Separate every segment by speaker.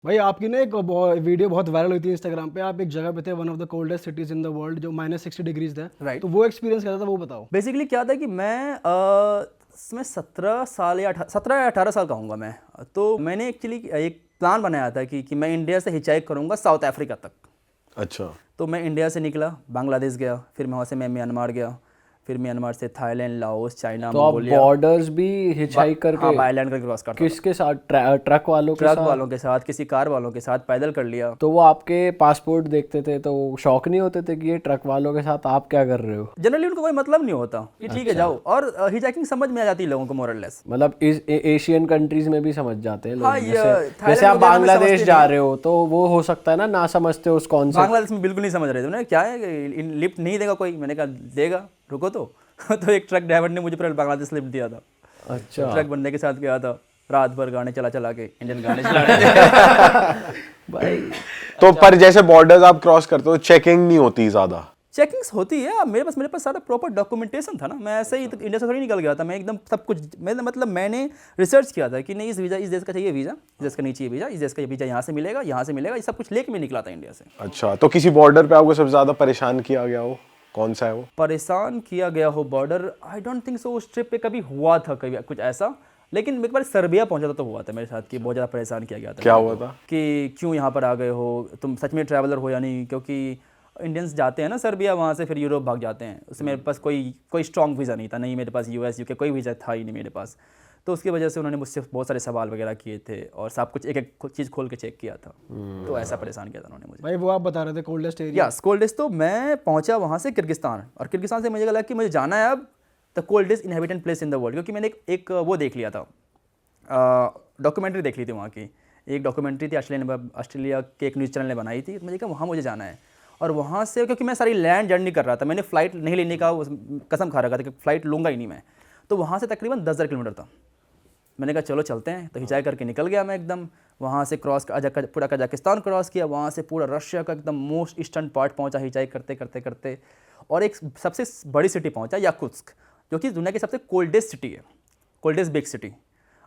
Speaker 1: भाई आपकी ना एक वीडियो बहुत वायरल हुई थी इंस्टाग्राम पे। आप एक जगह पे थे, one of the coldest cities in the world, जो -60 डिग्रीज था।
Speaker 2: राइट।
Speaker 1: तो वो एक्सपीरियंस कैसा था, वो बताओ।
Speaker 2: बेसिकली क्या था कि मैं 17 या 18 साल का हूँगा मैं। तो मैंने एक्चुअली एक प्लान बनाया था कि मैं इंडिया से हिचाइक करूँगा साउथ अफ्रीका तक।
Speaker 3: अच्छा।
Speaker 2: तो मैं इंडिया से निकला, बांग्लादेश गया, फिर मैं वहाँ से मैं म्यांमार गया, फिर म्यांमार से थाईलैंड, लाओस, चाइना,
Speaker 4: तो आप
Speaker 2: मंगोलिया।
Speaker 4: बॉर्डर्स भी हिचहाइक
Speaker 2: हाँ,
Speaker 4: करके
Speaker 2: बाय लैंड करके क्रॉस करता था।
Speaker 4: किसके साथ ट्रक वालों के
Speaker 2: ट्रक
Speaker 4: साथ?
Speaker 2: वालों के साथ, किसी कार वालों के साथ, पैदल कर लिया।
Speaker 4: तो वो आपके पासपोर्ट देखते थे तो शौक नहीं होते थे कि ये ट्रक वालों के साथ आप क्या कर रहे हो?
Speaker 2: जनरली उनको कोई मतलब नहीं होता कि ठीक है जाओ, और हिचाइकिंग समझ में आ जाती है लोगों को मोरलेस।
Speaker 4: मतलब इस एशियन कंट्रीज में भी समझ जाते हैं लोग।
Speaker 2: हाँ,
Speaker 4: जैसे
Speaker 2: थाईलैंड
Speaker 4: जैसे आप
Speaker 2: वगैरह में
Speaker 4: बांग्लादेश
Speaker 2: समझते
Speaker 4: जा
Speaker 2: नहीं।
Speaker 4: रहे हो तो वो हो सकता है ना समझते हो उस कॉन्सेप्ट।
Speaker 2: बांग्लादेश में बिल्कुल नहीं समझ रहे थे। उन्हें क्या है, लिफ्ट नहीं देगा कोई। मैंने कहा देगा, रुको तो। तो एक ट्रक ड्राइवर ने मुझे पूरा बांग्लादेश लिफ्ट दिया था।
Speaker 4: अच्छा।
Speaker 2: ट्रक बंदे के साथ गया था, रात भर गाने चला चला के, इंडियन गाने चला रहे थे।
Speaker 4: भाई
Speaker 3: तो पर जैसे बॉर्डर्स आप क्रॉस करते हो, चेकिंग नहीं होती ज्यादा?
Speaker 2: चेकिंग्स होती है। अब मेरे पास सारा प्रॉपर डॉक्यूमेंटेशन था ना। मैं ऐसे ही तो इंडिया से थोड़ी निकल गया था। मैं एकदम सब कुछ, मैंने रिसर्च किया था कि नहीं, इस देश का चाहिए वीज़ा, इस देश का नहीं चाहिए वीज़ा, इस देश का वीज़ा यहाँ से मिलेगा, ये सब कुछ लेके मैं निकला था इंडिया से।
Speaker 3: अच्छा, तो किसी बॉर्डर पे आपको सबसे ज्यादा परेशान किया गया हो, कौन सा है वो?
Speaker 2: परेशान किया गया हो border, I don't think so उस ट्रिप पे कभी हुआ था कभी कुछ ऐसा। लेकिन एक बार सर्बिया पहुंचा था तो हुआ था मेरे साथ कि बहुत ज़्यादा परेशान किया गया था।
Speaker 3: क्या हुआ था?
Speaker 2: कि क्यों यहाँ पर आ गए हो, तुम सच में ट्रैवलर हो या नहीं। क्योंकि इंडियंस जाते हैं ना सर्बिया, वहाँ से फिर यूरोप भाग जाते हैं। उसमें मेरे पास कोई स्ट्रॉन्ग वीज़ा नहीं था, नहीं मेरे पास US UK कोई वीज़ा था ही नहीं मेरे पास। तो उसकी वजह से उन्होंने मुझसे बहुत सारे सवाल वगैरह किए थे और सब कुछ एक एक चीज़ खोल के चेक किया था। तो ऐसा परेशान किया था उन्होंने मुझे।
Speaker 1: भाई वो आप बता रहे थे कोल्डेस्ट एरिया।
Speaker 2: Yes, coldest. तो मैं पहुंचा वहाँ से किर्गिस्तान, और किर्गिस्तान से मुझे लगा कि मुझे जाना है अब the coldest inhabitant place in the world. क्योंकि मैंने एक वो देख लिया था, डॉक्यूमेंट्री देख ली थी वहाँ की। एक डॉक्यूमेंट्री थी ऑस्ट्रेलिया के एक न्यूज़ चैनल ने बनाई थी। तो मुझे कहा वहाँ मुझे जाना है। और वहाँ से, क्योंकि मैं सारी लैंड जर्नी कर रहा था, मैंने फ़्लाइट नहीं लेने का कसम खा रखा था कि फ़्लाइट लूँगा ही नहीं मैं। तो वहाँ से तकरीबन 10,000 किलोमीटर था। मैंने कहा चलो चलते हैं। तो हिचाई करके निकल गया मैं एकदम। वहाँ से पूरा कजाकिस्तान क्रॉस किया, वहाँ से पूरा रशिया का एकदम मोस्ट ईस्टर्न पार्ट पहुँचा हिचाई करते करते करते, और एक सबसे बड़ी सिटी पहुँचा याकुत्स्क, जो कि दुनिया की सबसे कोल्डेस्ट सिटी है, कोल्डेस्ट बिग सिटी।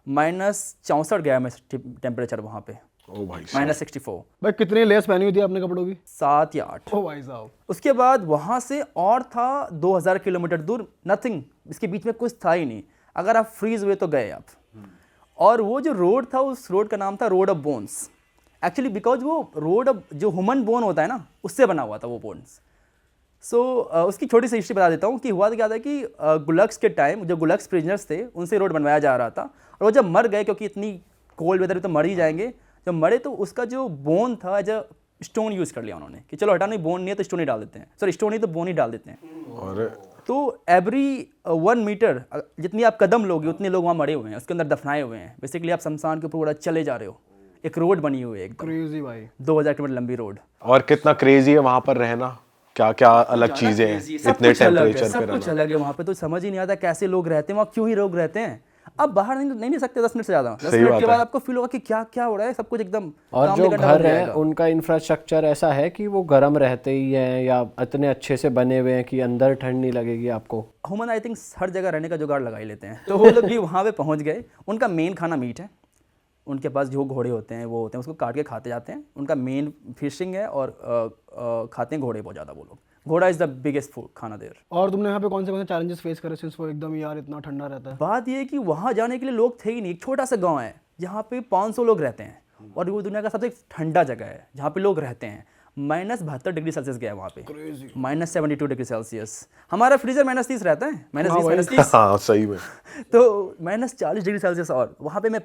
Speaker 2: -64 गया मैं टेम्परेचर वहाँ पे,
Speaker 3: ओ भाई,
Speaker 2: -64।
Speaker 1: भाई कितनी लेस पहनी हुई थी आपने कपड़ों की?
Speaker 2: 7 या 8।
Speaker 1: ओ भाई साहब।
Speaker 2: उसके बाद वहाँ से और था 2000 किलोमीटर दूर, नथिंग, इसके बीच में कुछ था ही नहीं। अगर आप फ्रीज हुए तो गए आप। और वो जो रोड था, उस रोड का नाम था road of bones. Actually because वो रोड जो ह्यूमन बोन होता है ना, उससे बना हुआ था वो बोन्स। सो उसकी छोटी सी हिस्ट्री बता देता हूँ कि हुआ क्या था कि गुलक्स के टाइम जो गुलक्स प्रिजनर्स थे, उनसे रोड बनवाया जा रहा था। और वो जब मर गए, क्योंकि इतनी कोल्ड वेदर में तो मर ही जाएंगे, जब मरे तो उसका जो बोन था एज अ स्टोन यूज़ कर लिया उन्होंने कि चलो हटा, नहीं बोन नहीं है तो स्टोन ही डाल देते हैं। सॉरी, स्टोन ही तो बोन ही डाल देते हैं।
Speaker 3: और
Speaker 2: तो एवरी 1 मीटर जितनी आप कदम लोगे उतने लोग वहाँ मरे हुए हैं, उसके अंदर दफनाए हुए हैं। बेसिकली आप शमशान के ऊपर पूरा चले जा रहे हो। एक रोड बनी हुई है, एकदम
Speaker 1: क्रेजी भाई।
Speaker 2: 2000 किलोमीटर लंबी रोड।
Speaker 3: और कितना क्रेजी है वहां पर रहना, क्या क्या अलग चीजें हैं इतने टेम्परेचर पे
Speaker 2: सब कुछ
Speaker 3: रहना।
Speaker 2: अलग है वहाँ पे। तो समझ ही नहीं आता कैसे लोग रहते हैं वहाँ, क्यों ही लोग रहते हैं। अब बाहर नहीं सकते 10 मिनट से ज़्यादा। 10
Speaker 3: सही
Speaker 2: मिनट
Speaker 3: बात
Speaker 2: के बाद
Speaker 3: है।
Speaker 2: आपको फील होगा कि क्या क्या हो रहा है, सब कुछ एकदम
Speaker 4: और
Speaker 2: काम
Speaker 4: जो
Speaker 2: में कंट्रोल
Speaker 4: घर है
Speaker 2: जाएगा।
Speaker 4: उनका इंफ्रास्ट्रक्चर ऐसा है कि वो गर्म रहते ही हैं या इतने अच्छे से बने हुए हैं कि अंदर ठंड नहीं लगेगी आपको?
Speaker 2: ह्यूमन आई थिंक हर जगह रहने का जुगाड़ लगा ही लेते हैं। तो वो लोग भी वहाँ पे पहुँच गए। उनका मेन खाना मीट है। उनके पास जो घोड़े होते हैं वो होते हैं, उसको काट के खाते जाते हैं। उनका मेन फिशिंग है, और खाते हैं घोड़े बहुत ज़्यादा वो लोग। घोड़ा इज़ द बिगेस्ट फूड खाना देर।
Speaker 1: और तुमने यहाँ पे कौन से चैलेंजेस फेस करे सिंस वो एकदम यार इतना ठंडा रहता है?
Speaker 2: बात ये है कि वहाँ जाने के लिए लोग थे ही नहीं। एक छोटा सा गांव है जहाँ पे 500 लोग रहते हैं, और वो दुनिया का सबसे ठंडा जगह है जहाँ पे लोग रहते हैं। -72 डिग्री सेल्सियस गया वहाँ पे, -72 डिग्री सेल्सियस। हमारा फ्रीजर -30 रहता है, -20 -30।
Speaker 3: हाँ सही में।
Speaker 2: तो -40 डिग्री सेल्सियस। और वहाँ पे मैं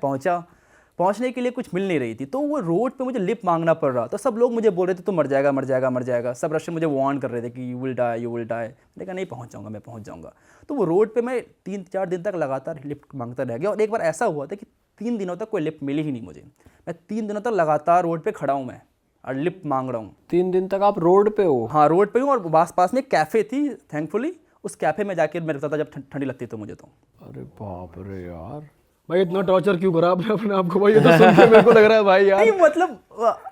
Speaker 2: पहुँचने के लिए कुछ मिल नहीं रही थी। तो वो रोड पे मुझे लिफ्ट मांगना पड़ रहा। तो सब लोग मुझे बोल रहे थे तू मर जाएगा मर जाएगा मर जाएगा। सब रशियन मुझे वार्न कर रहे थे कि you will die you will die. मैंने कहा नहीं, पहुँच जाऊँगा, मैं पहुँच जाऊँगा। तो वो रोड पे मैं 3-4 दिन तक लगातार लिफ्ट मांगता रह गया। और एक बार ऐसा हुआ था कि 3 दिनों तक कोई लिफ्ट मिली ही नहीं मुझे। मैं 3 दिनों तक लगातार रोड पे खड़ा हूँ मैं, और लिफ्ट मांग रहा हूँ।
Speaker 4: 3 दिन तक आप रोड पे हो?
Speaker 2: हाँ, रोड पे हूँ। और पास में एक कैफ़े थी, थैंकफुली उस कैफ़े में जाके मैं रुकता था जब ठंडी लगती तो मुझे। तो
Speaker 4: अरे बाप रे यार,
Speaker 1: भाई इतना टॉर्चर क्यों करा आपने अपने आप को? भाई ये तो सुन के मेरे को लग रहा है भाई यार।
Speaker 2: नहीं मतलब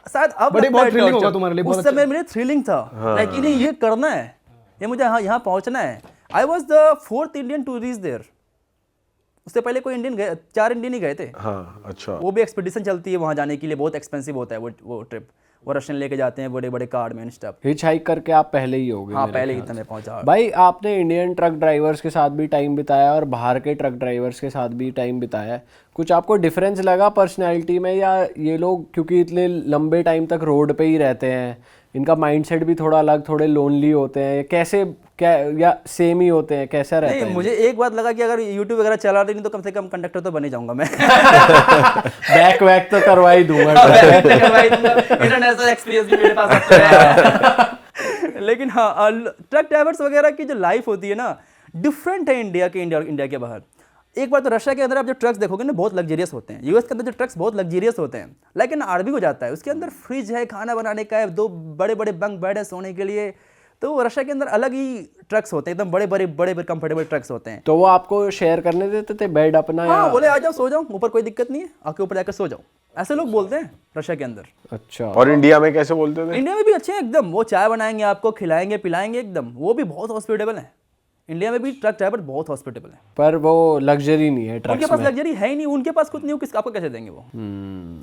Speaker 2: शायद अब
Speaker 1: बड़ी
Speaker 2: लगता
Speaker 1: बहुत
Speaker 2: है
Speaker 1: थ्रिलिंग
Speaker 2: torture।
Speaker 1: होगा तुम्हारे लिए, बहुत
Speaker 2: उस समय मेरे थ्रिलिंग था, लेकिन ये करना है, ये मुझे यहाँ पहुँचना है। I was the 4th Indian to reach there. उससे पहले कोई इंडियन गए, 4 इंडियन ही गए थे।
Speaker 3: हाँ अच्छा।
Speaker 2: वो भी एक्सपीडिशन चलती है वहाँ जाने के लिए, बहुत एक्सपेंसिव होता है वो ट्रिप। वो रशियन लेके जाते हैं बड़े बड़े कार में स्टफ।
Speaker 4: हिच हाइक करके आप पहले ही हो गए।
Speaker 2: हाँ
Speaker 4: मेरे
Speaker 2: पहले ही
Speaker 4: ख्याल
Speaker 2: था
Speaker 4: से।
Speaker 2: मैं पहुँचा।
Speaker 4: भाई आपने इंडियन ट्रक ड्राइवर्स के साथ भी टाइम बिताया और बाहर के ट्रक ड्राइवर्स के साथ भी टाइम बिताया है, कुछ आपको डिफरेंस लगा पर्सनैलिटी में, या ये लोग क्योंकि इतने लंबे टाइम तक रोड पे ही रहते हैं इनका माइंडसेट भी थोड़ा अलग, थोड़े लोनली होते हैं, कैसे क्या या सेम ही होते हैं, कैसा रहता
Speaker 2: नहीं
Speaker 4: है?
Speaker 2: मुझे एक बात लगा कि अगर यूट्यूब वगैरह चला रही नहीं तो कम से कम कंडक्टर तो बन ही जाऊंगा मैं।
Speaker 4: बैक वैक तो करवा ही दूंगा।
Speaker 2: इंटरनेशनल एक्सपीरियंस भी मेरे पास है। लेकिन हाँ ट्रक ड्राइवर्स वगैरह की जो लाइफ होती है ना, डिफरेंट है इंडिया के बाहर। एक बार तो रशिया के अंदर आप जो ट्रक्स देखोगे ना बहुत लग्जरियस होते हैं, यूएस के अंदर जो ट्रक्स बहुत लग्जरियस होते हैं, लेकिन आरबी को जाता है उसके अंदर फ्रिज है, खाना बनाने का है, 2 बड़े बड़े बंक बेड है सोने के लिए। तो रशिया के अंदर अलग ही ट्रक्स होते हैं, एकदम बड़े बड़े कंफर्टेबल ट्रक्स होते हैं।
Speaker 4: तो वो आपको शेयर करने देते थे बेड अपना?
Speaker 2: हाँ
Speaker 4: या
Speaker 2: बोले आ जाओ सो जाओ ऊपर, कोई दिक्कत नहीं है, आके ऊपर जाकर सो जाओ, ऐसे लोग बोलते हैं रशिया के अंदर।
Speaker 4: अच्छा।
Speaker 3: और इंडिया में कैसे बोलते थे?
Speaker 2: इंडिया में भी अच्छे हैं एकदम, वो चाय बनाएंगे आपको, खिलाएंगे पिलाएंगे एकदम, वो भी बहुत हॉस्पिटेबल है। इंडिया में भी ट्रक ड्राइवर बहुत हॉस्पिटेबल है।
Speaker 4: पर वो लग्जरी नहीं है
Speaker 2: उनके
Speaker 4: ट्रक्स
Speaker 2: पास
Speaker 4: में।
Speaker 2: लग्जरी है ही नहीं, उनके पास खुद नहीं हो, किस आपको कैसे देंगे वो?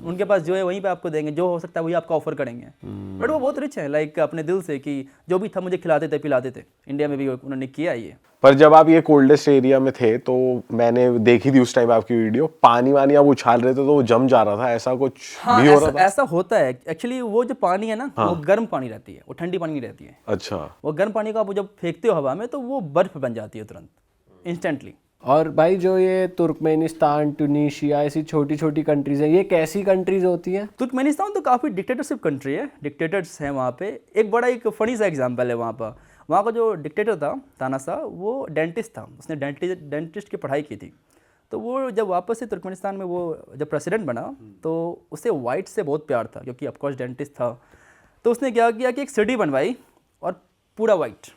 Speaker 2: उनके पास जो है वहीं पे आपको देंगे, जो हो सकता है वही आपको ऑफर करेंगे। बट वो बहुत रिच है, लाइक अपने दिल से कि जो भी था मुझे खिलाते थे पिलाते थे। इंडिया में भी उन्होंने किया ये।
Speaker 3: पर जब आप ये कोल्डेस्ट एरिया में थे तो मैंने देखी थी उस टाइम आपकी वीडियो, पानी वानी आप उछाल रहे थे तो वो जम जा रहा था, ऐसा कुछ
Speaker 2: हाँ
Speaker 3: भी हो रहा था?
Speaker 2: ऐसा होता है एक्चुअली। वो जो पानी है ना वो गर्म पानी रहती है, वो ठंडी पानी नहीं रहती है।
Speaker 3: अच्छा।
Speaker 2: वो गर्म पानी को आप जब फेंकते हो हवा में तो वो बर्फ बन जाती है तुरंत, इंस्टेंटली।
Speaker 4: और भाई जो ये तुर्कमेनिस्तान, ट्यूनीशिया ऐसी छोटी छोटी कंट्रीज हैं, ये कैसी कंट्रीज होती हैं?
Speaker 2: तुर्कमेनिस्तान तो काफ़ी डिक्टेटरशिप कंट्री है, डिक्टेटर्स हैं वहाँ पे। एक बड़ा एक फनी सा एग्जांपल है वहाँ पर। वहाँ का जो डिक्टेटर था तानाशाह, वो डेंटिस्ट था, उसने डेंटिस्ट की पढ़ाई की थी। तो वो जब वापस से तुर्कमेनिस्तान में वो जब प्रेसिडेंट बना तो उसे वाइट से बहुत प्यार था, क्योंकि ऑफकोर्स डेंटिस्ट था। तो उसने क्या किया कि एक सिटी बनवाई और पूरा white,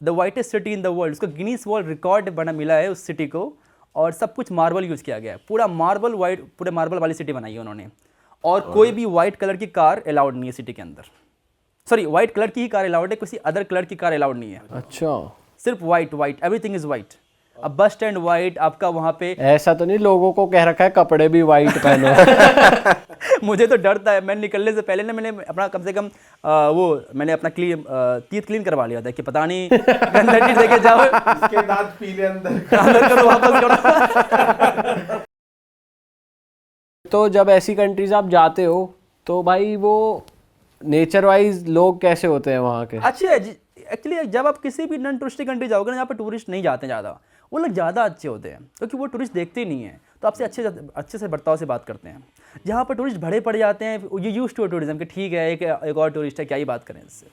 Speaker 2: the whitest city in the world, उसको गिनीज वर्ल्ड रिकॉर्ड बना मिला है उस सिटी को। और सब कुछ मार्बल यूज़ किया गया है, पूरा मार्बल वाइट, पूरे मार्बल वाली सिटी बनाई है उन्होंने। और कोई भी वाइट कलर की कार अलाउड नहीं है सिटी के अंदर। सॉरी, वाइट कलर की ही कार अलाउड है, किसी अदर कलर की कार अलाउड नहीं है।
Speaker 4: अच्छा।
Speaker 2: सिर्फ वाइट, एवरीथिंग इज वाइट। अब बस स्टैंड वाइट, आपका वहाँ पे
Speaker 4: ऐसा तो नहीं लोगों को कह रखा है कपड़े भी वाइट पहनो?
Speaker 2: मुझे तो डर था, मैं निकलने से पहले ना मैंने अपना कम से कम मैंने अपना टीथ क्लीन करवा लिया था कि पता नहीं गंदा टीथ लेके जाओ,
Speaker 3: इसके दांत पीले अंदर
Speaker 2: करो वापस करो।
Speaker 4: तो जब ऐसी कंट्रीज आप जाते हो तो भाई वो नेचर वाइज लोग कैसे होते हैं वहाँ के?
Speaker 2: अच्छे है एक्चुअली। जब आप किसी भी नॉन टूरिस्टिक कंट्री जाओगे ना, जहाँ पे टूरिस्ट नहीं जाते ज़्यादा, वो लोग ज़्यादा अच्छे होते हैं, क्योंकि वो टूरिस्ट देखते ही नहीं है, तो आपसे अच्छे से बर्ताव से बात करते हैं। जहाँ पर टूरिस्ट भरे पड़ जाते हैं, ये यूज टू टूरिज्म कि ठीक है एक और टूरिस्ट है, क्या ही बात करें इससे।